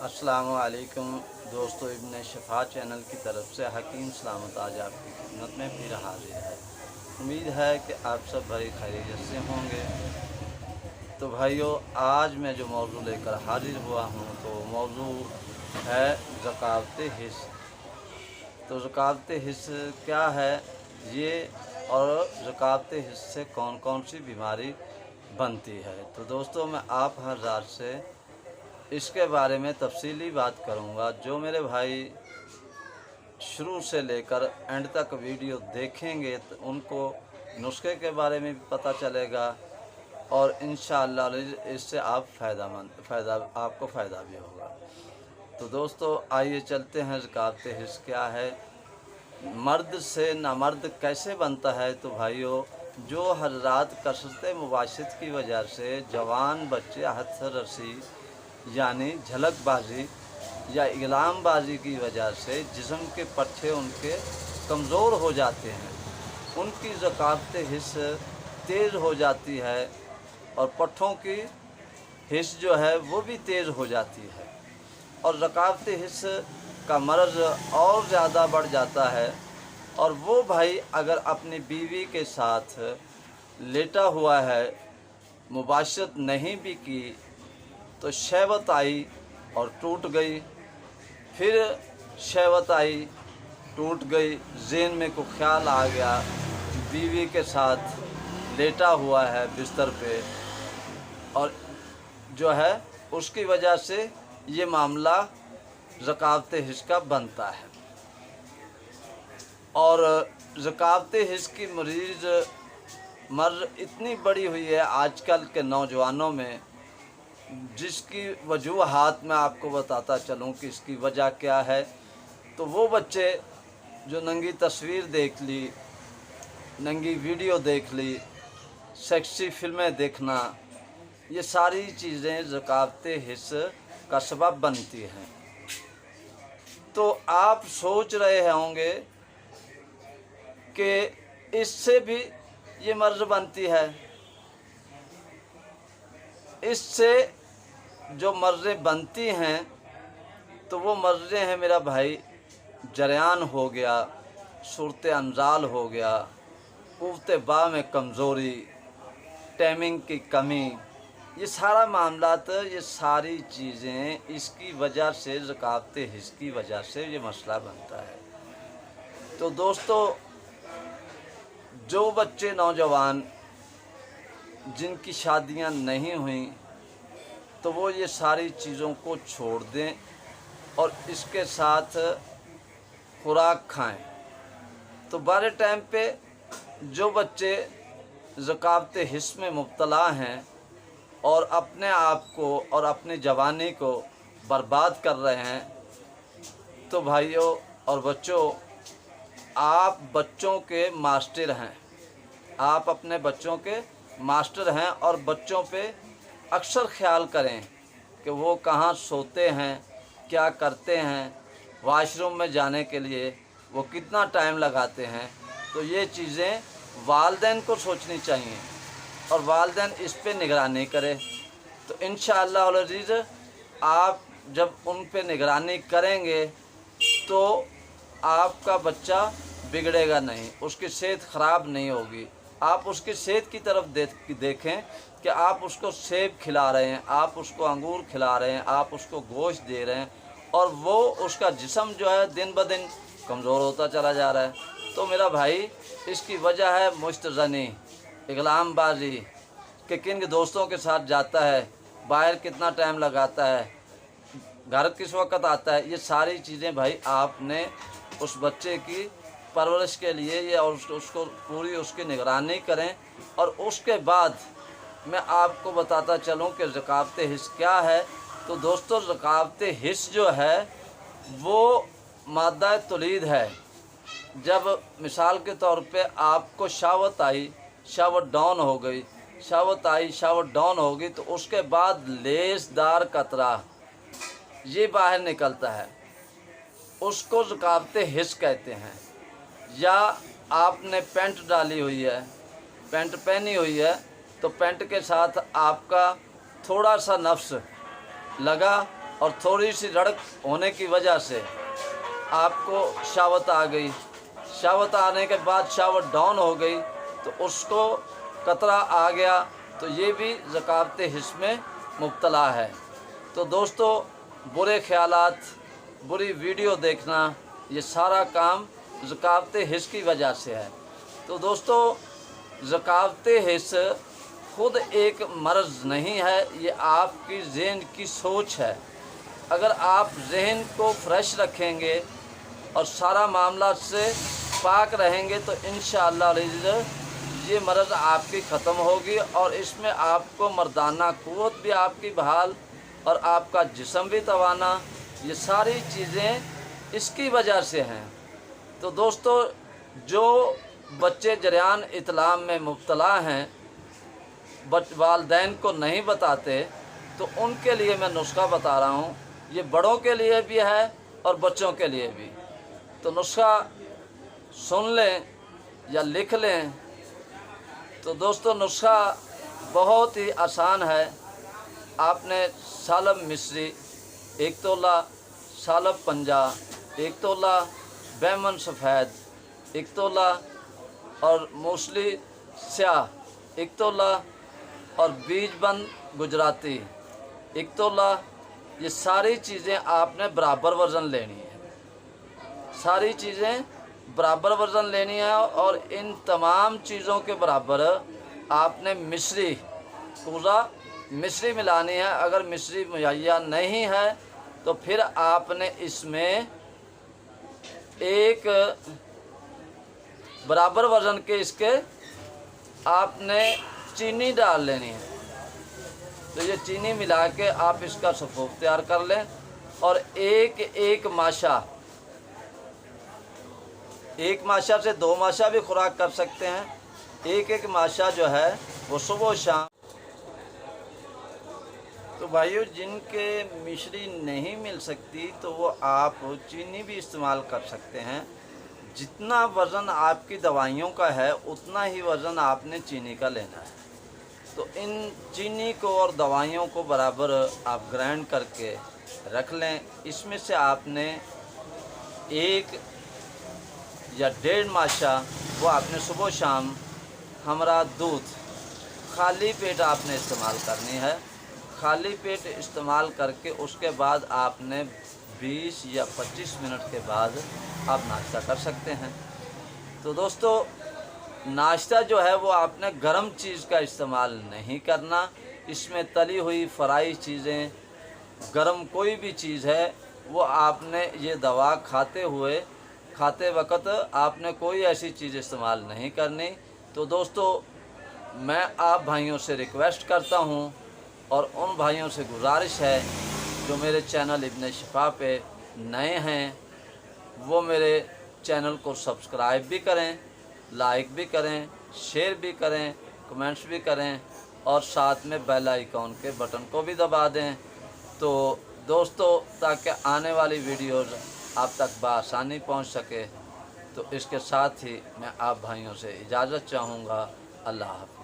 अस्सलामुअलैकुम दोस्तों, इब्न शफा चैनल की तरफ से हकीम सलामत आज आपकी खिदमत में फिर हाजिर है। उम्मीद है कि आप सब भाई खैरियत से होंगे। तो भाइयों, आज मैं जो मौजू लेकर हाजिर हुआ हूँ तो मौजू है ज़कात हिस्स। तो ज़कात हिस्स क्या है ये, और ज़कात हिस्स से कौन कौन सी बीमारी बनती है। तो दोस्तों, मैं आप हज़रात से इसके बारे में तफसीली बात करूंगा। जो मेरे भाई शुरू से लेकर एंड तक वीडियो देखेंगे तो उनको नुस्खे के बारे में भी पता चलेगा और इंशाअल्लाह इससे आपको फ़ायदा भी होगा। तो दोस्तों, आइए चलते हैं ज़कात हिस्स क्या है, मर्द से नामर्द कैसे बनता है। तो भाइयों, जो हज़रात कसरत मुबाशरत की वजह से जवान बच्चे हथ रसी यानी झलकबाजी या इगलामबाजी की वजह से जिस्म के पट्टे उनके कमज़ोर हो जाते हैं, उनकी ज़कात हिस्स तेज़ हो जाती है और पट्ठों की हिस्स जो है वो भी तेज़ हो जाती है और ज़कात हिस्स का मर्ज़ और ज़्यादा बढ़ जाता है। और वो भाई अगर अपनी बीवी के साथ लेटा हुआ है, मुबाशरत नहीं भी की, तो शहवत आई और टूट गई, फिर शहवत आई टूट गई, ज़हन में को ख्याल आ गया बीवी के साथ लेटा हुआ है बिस्तर पे, और जो है उसकी वजह से ये मामला ज़कात हिस्स का बनता है। और ज़कात हिस्स की मर्ज़ इतनी बड़ी हुई है आजकल के नौजवानों में, जिसकी वजूहात मैं आपको बताता चलूँ कि इसकी वजह क्या है। तो वो बच्चे जो नंगी तस्वीर देख ली, नंगी वीडियो देख ली, सेक्सी फिल्में देखना, ये सारी चीज़ें ज़कात हिस्स का सबब बनती हैं। तो आप सोच रहे होंगे कि इससे भी ये मर्ज़ बनती है। इससे जो मर्ज़ें बनती हैं तो वो मर्ज़ें हैं मेरा भाई, जरियान हो गया, सूरत अंजाल हो गया, क़ुव्वत बा में कमज़ोरी, टाइमिंग की कमी, ये सारा मामलात, ये सारी चीज़ें इसकी वजह से, ज़कात हिस्स की वजह से ये मसला बनता है। तो दोस्तों, जो बच्चे नौजवान जिनकी शादियां नहीं हुई तो वो ये सारी चीज़ों को छोड़ दें और इसके साथ खुराक खाएं। तो बारे टाइम पे जो बच्चे ज़कात हिस्स में मुब्तला हैं और अपने आप को और अपनी जवानी को बर्बाद कर रहे हैं, तो भाइयों और बच्चों, आप बच्चों के मास्टर हैं, आप अपने बच्चों के मास्टर हैं और बच्चों पे अक्सर ख्याल करें कि वो कहाँ सोते हैं, क्या करते हैं, वॉशरूम में जाने के लिए वो कितना टाइम लगाते हैं। तो ये चीज़ें वालिदैन को सोचनी चाहिए और वालिदैन इस पे निगरानी करें। तो इंशाअल्लाह अज़ीज़, आप जब उन पे निगरानी करेंगे तो आपका बच्चा बिगड़ेगा नहीं, उसकी सेहत ख़राब नहीं होगी। आप उसकी सेहत की तरफ देखें कि आप उसको सेब खिला रहे हैं, आप उसको अंगूर खिला रहे हैं, आप उसको गोश्त दे रहे हैं और वो उसका जिस्म जो है दिन ब दिन कमज़ोर होता चला जा रहा है। तो मेरा भाई, इसकी वजह है मुस्तज़नी, इगलामबाजी, कि किन दोस्तों के साथ जाता है, बाहर कितना टाइम लगाता है, घर किस वक्त आता है। ये सारी चीज़ें भाई आपने उस बच्चे की परवरिश के लिए ये और उसको पूरी उसकी निगरानी करें। और उसके बाद मैं आपको बताता चलूं कि ज़कात हिस्स क्या है। तो दोस्तों, ज़कात हिस्स जो है वो मादा तौलीद है। जब मिसाल के तौर पे आपको शहवत आई, शहवत डाउन हो गई, शहवत आई, शहवत डाउन हो गई, तो उसके बाद लेसदार कतरा ये बाहर निकलता है, उसको ज़कात हिस्स कहते हैं। या आपने पैंट डाली हुई है, पैंट पहनी हुई है, तो पैंट के साथ आपका थोड़ा सा नफ्स लगा और थोड़ी सी रड़क होने की वजह से आपको शहावत आ गई, शहावत आने के बाद शहावत डाउन हो गई तो उसको कतरा आ गया, तो ये भी ज़कावत हिस्स में मुब्तला है। तो दोस्तों, बुरे ख्यालात, बुरी वीडियो देखना, ये सारा काम ज़कावत हिस्स की वजह से है। तो दोस्तों, ज़कावत हिस्स खुद एक मर्ज़ नहीं है, ये आपकी ज़हन की सोच है। अगर आप ज़हन को फ्रेश रखेंगे और सारा मामला से पाक रहेंगे तो इंशाअल्लाह ये मर्ज़ आपकी ख़त्म होगी और इसमें आपको मर्दाना क़ुव्वत भी आपकी बहाल और आपका जिस्म भी तवाना, ये सारी चीज़ें इसकी वजह से हैं। तो दोस्तों, जो बच्चे जरियान इत्लाम में मुब्तला हैं, वालिदैन को नहीं बताते, तो उनके लिए मैं नुस्खा बता रहा हूँ। ये बड़ों के लिए भी है और बच्चों के लिए भी। तो नुस्खा सुन लें या लिख लें। तो दोस्तों, नुस्खा बहुत ही आसान है। आपने सालब मिस्री 1 तोला, सालब पंजा 1 तोला, बैमन सफ़ेद 1 तोला और मूसली स्याह 1 तोला और बीजबंद गुजराती 1 तोला, ये सारी चीज़ें आपने बराबर वज़न लेनी है। सारी चीज़ें बराबर वज़न लेनी है और इन तमाम चीज़ों के बराबर आपने मिश्री, पूरा मिश्री मिलानी है। अगर मिश्री मुहैया नहीं है तो फिर आपने इसमें एक बराबर वज़न के इसके आपने चीनी डाल लेनी है। तो ये चीनी मिला के आप इसका सफ़ूफ तैयार कर लें और एक माशा से 2 माशा भी खुराक कर सकते हैं। एक माशा जो है वो सुबह शाम। तो भाइयों, जिनके मिश्री नहीं मिल सकती तो वो आप चीनी भी इस्तेमाल कर सकते हैं। जितना वज़न आपकी दवाइयों का है उतना ही वज़न आपने चीनी का लेना है। तो इन चीनी को और दवाइयों को बराबर आप ग्राइंड करके रख लें। इसमें से आपने 1 या 1.5 माशा वो आपने सुबह शाम हमरा दूध खाली पेट आपने इस्तेमाल करनी है। खाली पेट इस्तेमाल करके उसके बाद आपने 20 या 25 मिनट के बाद आप नाश्ता कर सकते हैं। तो दोस्तों, नाश्ता जो है वो आपने गर्म चीज़ का इस्तेमाल नहीं करना। इसमें तली हुई फ्राई चीज़ें, गर्म कोई भी चीज़ है वो आपने, ये दवा खाते वक्त आपने कोई ऐसी चीज़ इस्तेमाल नहीं करनी। तो दोस्तों, मैं आप भाइयों से रिक्वेस्ट करता हूँ और उन भाइयों से गुजारिश है जो मेरे चैनल इब्न शिफा पे नए हैं, वो मेरे चैनल को सब्सक्राइब भी करें, लाइक भी करें, शेयर भी करें, कमेंट्स भी करें और साथ में बेल आइकॉन के बटन को भी दबा दें। तो दोस्तों, ताकि आने वाली वीडियोज़ आप तक बआसानी पहुंच सके। तो इसके साथ ही मैं आप भाइयों से इजाज़त चाहूँगा। अल्लाह हाफ़िज़।